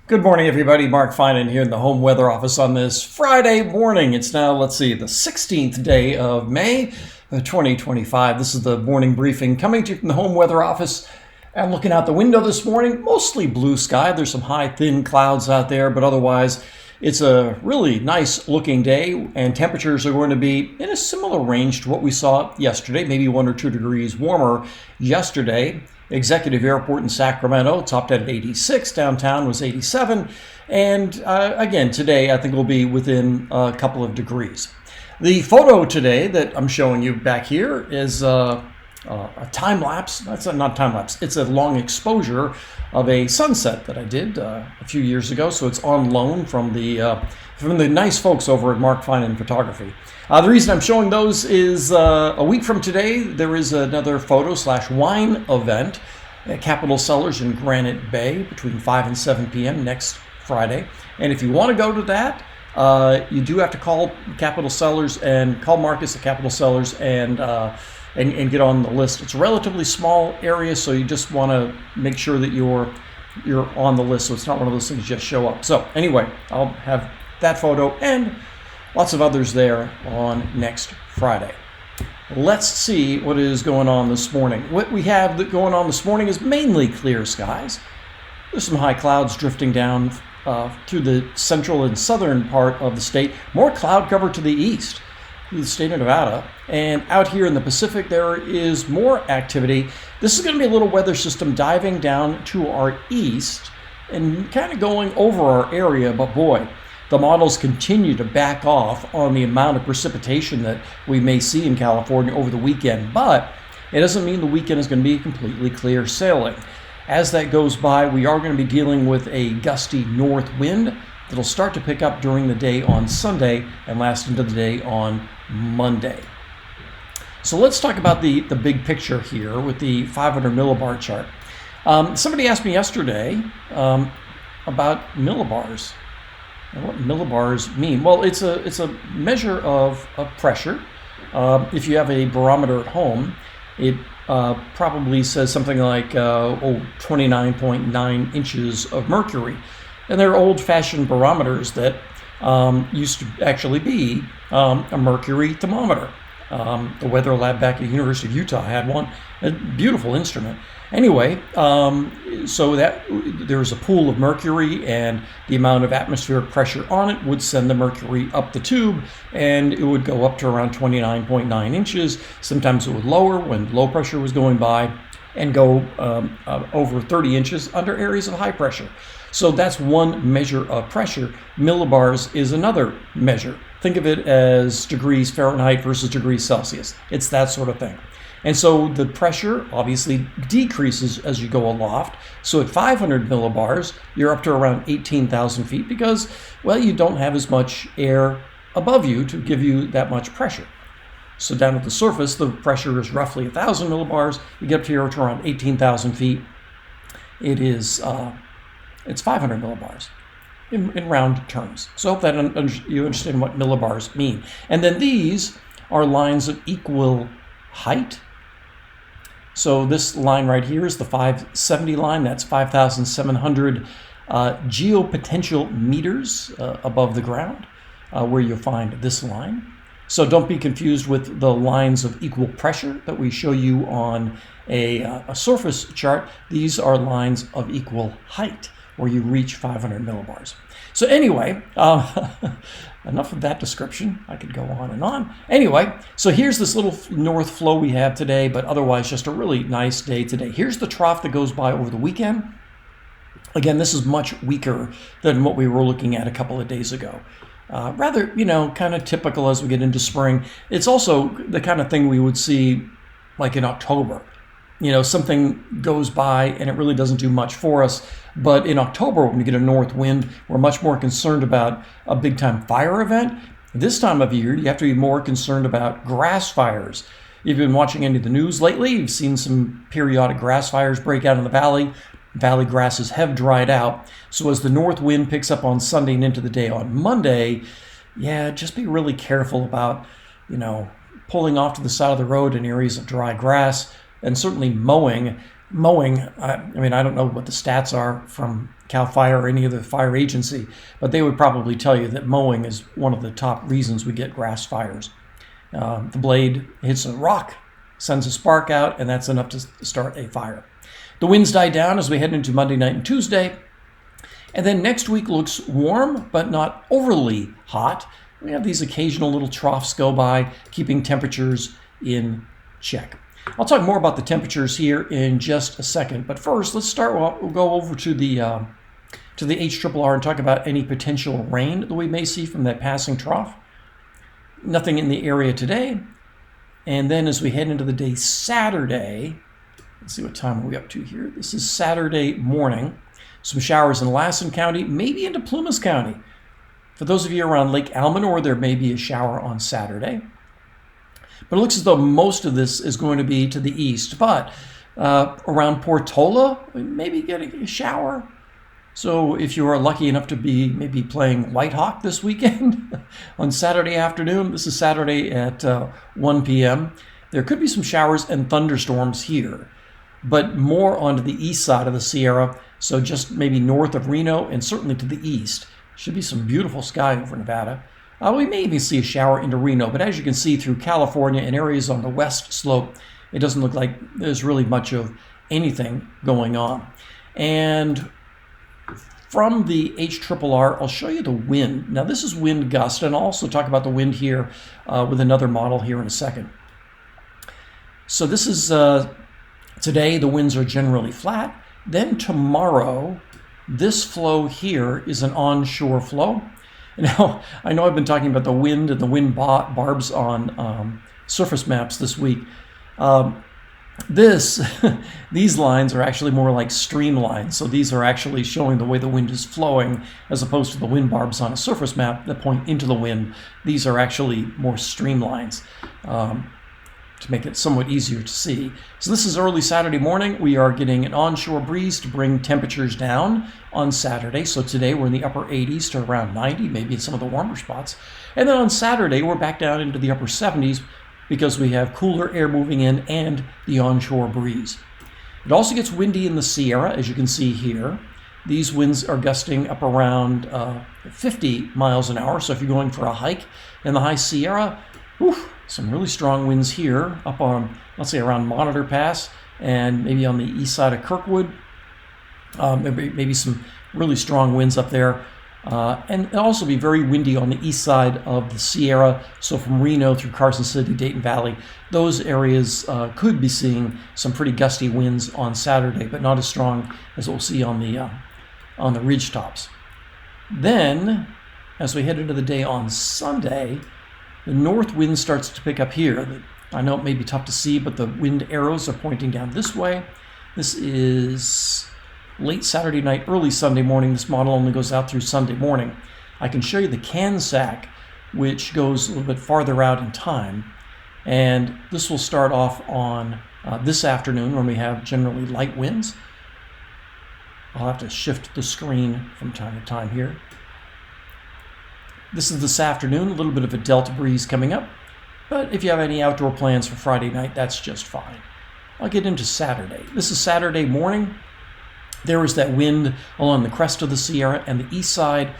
Good morning, everybody. Mark Finan here in the home weather office on this Friday morning. It's now, the 16th day of May, 2025. This is the morning briefing coming to you from the home weather office. And looking out the window this morning, mostly blue sky. There's some high, thin clouds out there, but otherwise, it's a really nice looking day, and temperatures are going to be in a similar range to what we saw yesterday, maybe 1 or 2 degrees warmer yesterday. Executive Airport in Sacramento topped at 86. Downtown was 87. And again, today I think we'll be within a couple of degrees. The photo today that I'm showing you back here is a time lapse. That's not time lapse. It's a long exposure of a sunset that I did a few years ago. So it's on loan from the nice folks over at Mark Finan Photography. The reason I'm showing those is a week from today, there is another photo/wine event at Capitol Cellars in Granite Bay between 5 and 7 p.m. next Friday. And if you want to go to that, you do have to call Capitol Cellars and call Marcus at Capitol Cellars and get on the list. It's a relatively small area, so you just want to make sure that you're on the list, so it's not one of those things you just show up. So anyway, I'll have that photo and lots of others there on next Friday. Let's see what is going on this morning. What we have going on this morning is mainly clear skies. There's some high clouds drifting down to the central and southern part of the state. More cloud cover to the east, through the state of Nevada. And out here in the Pacific, there is more activity. This is going to be a little weather system diving down to our east and kind of going over our area, but boy, the models continue to back off on the amount of precipitation that we may see in California over the weekend, but it doesn't mean the weekend is going to be completely clear sailing. As that goes by, we are going to be dealing with a gusty north wind that'll start to pick up during the day on Sunday and last into the day on Monday. So let's talk about the big picture here with the 500 millibar chart. Somebody asked me yesterday about millibars. And what millibars mean? Well, it's a measure of pressure. If you have a barometer at home, it probably says something like 29.9 inches of mercury. And they're old-fashioned barometers that used to actually be a mercury thermometer. The weather lab back at the University of Utah had one, a beautiful instrument. Anyway, so that there was a pool of mercury, and the amount of atmospheric pressure on it would send the mercury up the tube, and it would go up to around 29.9 inches. Sometimes it would lower when low pressure was going by, and go over 30 inches under areas of high pressure. So that's one measure of pressure. Millibars is another measure. Think of it as degrees Fahrenheit versus degrees Celsius. It's that sort of thing. And so the pressure obviously decreases as you go aloft. So at 500 millibars, you're up to around 18,000 feet because, well, you don't have as much air above you to give you that much pressure. So down at the surface, the pressure is roughly 1,000 millibars. You get up here to around 18,000 feet. It's 500 millibars in round terms. So I hope that you understand what millibars mean. And then these are lines of equal height. So this line right here is the 570 line. That's 5,700 geopotential meters above the ground, where you'll find this line. So don't be confused with the lines of equal pressure that we show you on a surface chart. These are lines of equal height, where you reach 500 millibars. So anyway, enough of that description. I could go on and on. Anyway, so here's this little north flow we have today, but otherwise just a really nice day today. Here's the trough that goes by over the weekend. Again, this is much weaker than what we were looking at a couple of days ago. Rather, kind of typical as we get into spring. It's also the kind of thing we would see like in October. Something goes by and it really doesn't do much for us. But in October, when we get a north wind, we're much more concerned about a big time fire event. This time of year, you have to be more concerned about grass fires. You've been watching any of the news lately. You've seen some periodic grass fires break out in the valley. Valley grasses have dried out. So as the north wind picks up on Sunday and into the day on Monday, just be really careful about, pulling off to the side of the road in areas of dry grass, and certainly mowing mowing, I mean, I don't know what the stats are from CAL FIRE or any other fire agency, but they would probably tell you that mowing is one of the top reasons we get grass fires. The blade hits a rock, sends a spark out, and that's enough to start a fire. The winds die down as we head into Monday night and Tuesday. And then next week looks warm, but not overly hot. We have these occasional little troughs go by, keeping temperatures in check. I'll talk more about the temperatures here in just a second, but first let's start. We'll go over to the HRRR and talk about any potential rain that we may see from that passing trough. Nothing in the area today. And then as we head into the day Saturday, let's see what time are we up to here. This is Saturday morning. Some showers in Lassen County, maybe into Plumas County. For those of you around Lake Almanor, there may be a shower on Saturday. But it looks as though most of this is going to be to the east. But around Portola, we may be getting a shower. So if you are lucky enough to be maybe playing White Hawk this weekend on Saturday afternoon, this is Saturday at 1 p.m., there could be some showers and thunderstorms here, but more onto the east side of the Sierra, so just maybe north of Reno and certainly to the east. Should be some beautiful sky over Nevada. We may even see a shower into Reno, but as you can see through California and areas on the west slope, it doesn't look like there's really much of anything going on. And from the HRRR, I'll show you the wind. Now this is wind gust, and I'll also talk about the wind here with another model here in a second. So this is today, the winds are generally flat. Then tomorrow, this flow here is an onshore flow. Now, I know I've been talking about the wind and the wind barbs on surface maps this week. These lines are actually more like stream lines. So these are actually showing the way the wind is flowing as opposed to the wind barbs on a surface map that point into the wind. These are actually more stream lines to make it somewhat easier to see. So this is early Saturday morning. We are getting an onshore breeze to bring temperatures down on Saturday. So today we're in the upper 80s to around 90, maybe in some of the warmer spots. And then on Saturday, we're back down into the upper 70s because we have cooler air moving in and the onshore breeze. It also gets windy in the Sierra, as you can see here. These winds are gusting up around 50 miles an hour. So if you're going for a hike in the high Sierra, some really strong winds here up on, let's say, around Monitor Pass and maybe on the east side of Kirkwood. Maybe some really strong winds up there. And it'll also be very windy on the east side of the Sierra. So from Reno through Carson City, Dayton Valley, those areas could be seeing some pretty gusty winds on Saturday, but not as strong as we'll see on the ridge tops. Then, as we head into the day on Sunday, the north wind starts to pick up here. I know it may be tough to see, but the wind arrows are pointing down this way. This is late Saturday night, early Sunday morning. This model only goes out through Sunday morning. I can show you the CANSAC, which goes a little bit farther out in time. And this will start off on this afternoon when we have generally light winds. I'll have to shift the screen from time to time here. This is this afternoon, a little bit of a delta breeze coming up. But if you have any outdoor plans for Friday night, that's just fine. I'll get into Saturday. This is Saturday morning. There is that wind along the crest of the Sierra and the east side.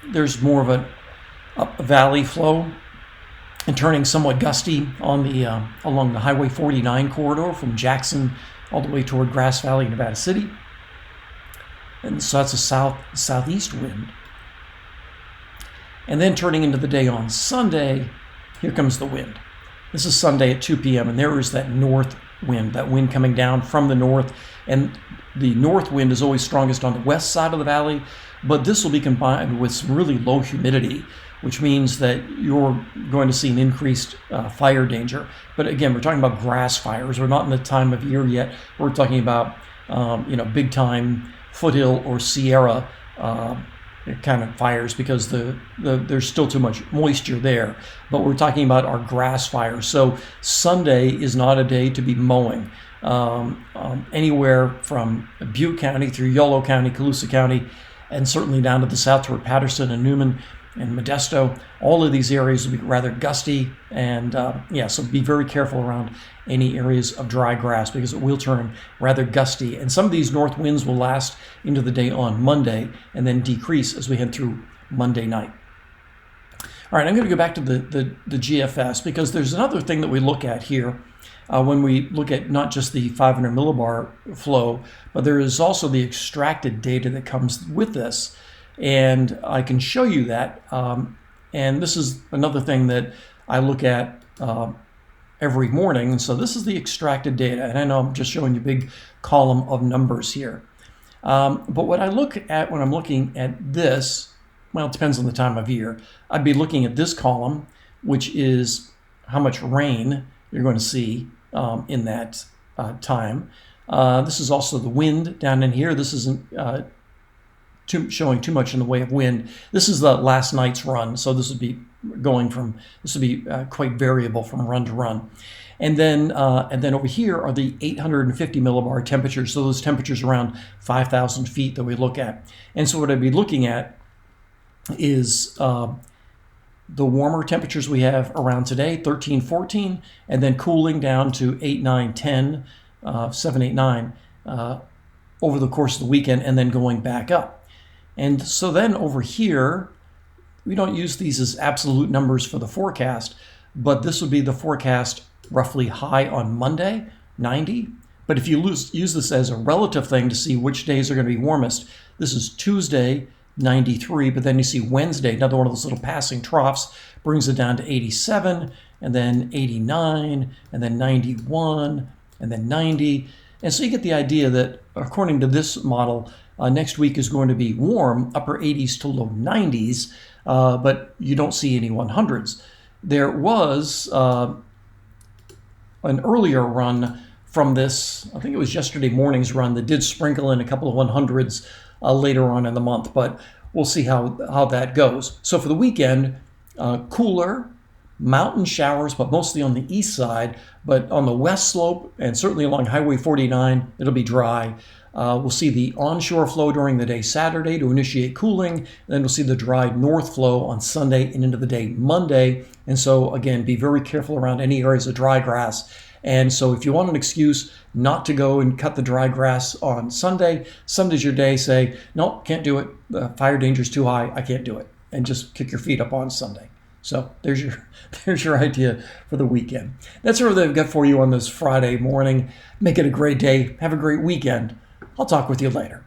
There's more of an up valley flow and turning somewhat gusty on the along the Highway 49 corridor from Jackson all the way toward Grass Valley, Nevada City. And so that's a southeast wind. And then turning into the day on Sunday, here comes the wind. This is Sunday at 2 p.m. and there is that north wind, that wind coming down from the north. And the north wind is always strongest on the west side of the valley, but this will be combined with some really low humidity, which means that you're going to see an increased fire danger. But again, we're talking about grass fires. We're not in the time of year yet. We're talking about big time foothill or Sierra kind of fires because there's still too much moisture there. But we're talking about our grass fires. So Sunday is not a day to be mowing. Anywhere from Butte County through Yolo County, Colusa County, and certainly down to the south toward Patterson and Newman, and Modesto. All of these areas will be rather gusty, and so be very careful around any areas of dry grass because it will turn rather gusty. And some of these north winds will last into the day on Monday and then decrease as we head through Monday night. All right, I'm going to go back to the GFS because there's another thing that we look at here when we look at not just the 500 millibar flow, but there is also the extracted data that comes with this. And I can show you that. And this is another thing that I look at every morning. And so this is the extracted data. And I know I'm just showing you a big column of numbers here. But what I look at when I'm looking at this, well, it depends on the time of year. I'd be looking at this column, which is how much rain you're going to see in that time. This is also the wind down in here. This isn't showing too much in the way of wind. This is the last night's run, so this would be quite variable from run to run. And then over here are the 850 millibar temperatures. So those temperatures around 5,000 feet that we look at. And so what I'd be looking at is the warmer temperatures we have around today, 13, 14, and then cooling down to 8, 9, 10, 7, 8, 9 over the course of the weekend, and then going back up. And so then over here, we don't use these as absolute numbers for the forecast, but this would be the forecast roughly high on Monday, 90. But if you use this as a relative thing to see which days are going to be warmest, this is Tuesday, 93, but then you see Wednesday, another one of those little passing troughs, brings it down to 87, and then 89, and then 91, and then 90. And so you get the idea that according to this model, next week is going to be warm, upper 80s to low 90s, but you don't see any 100s. There was an earlier run from this, I think it was yesterday morning's run, that did sprinkle in a couple of 100s later on in the month, but we'll see how that goes. So for the weekend, cooler, mountain showers, but mostly on the east side, but on the west slope and certainly along Highway 49, it'll be dry. We'll see the onshore flow during the day Saturday to initiate cooling, and then we'll see the dry north flow on Sunday and into the day Monday. And so again, be very careful around any areas of dry grass. And so if you want an excuse not to go and cut the dry grass on Sunday, Sunday's your day. Say, no, can't do it. The fire danger is too high. I can't do it. And just kick your feet up on Sunday. So there's your idea for the weekend. That's what I've got for you on this Friday morning. Make it a great day. Have a great weekend. I'll talk with you later.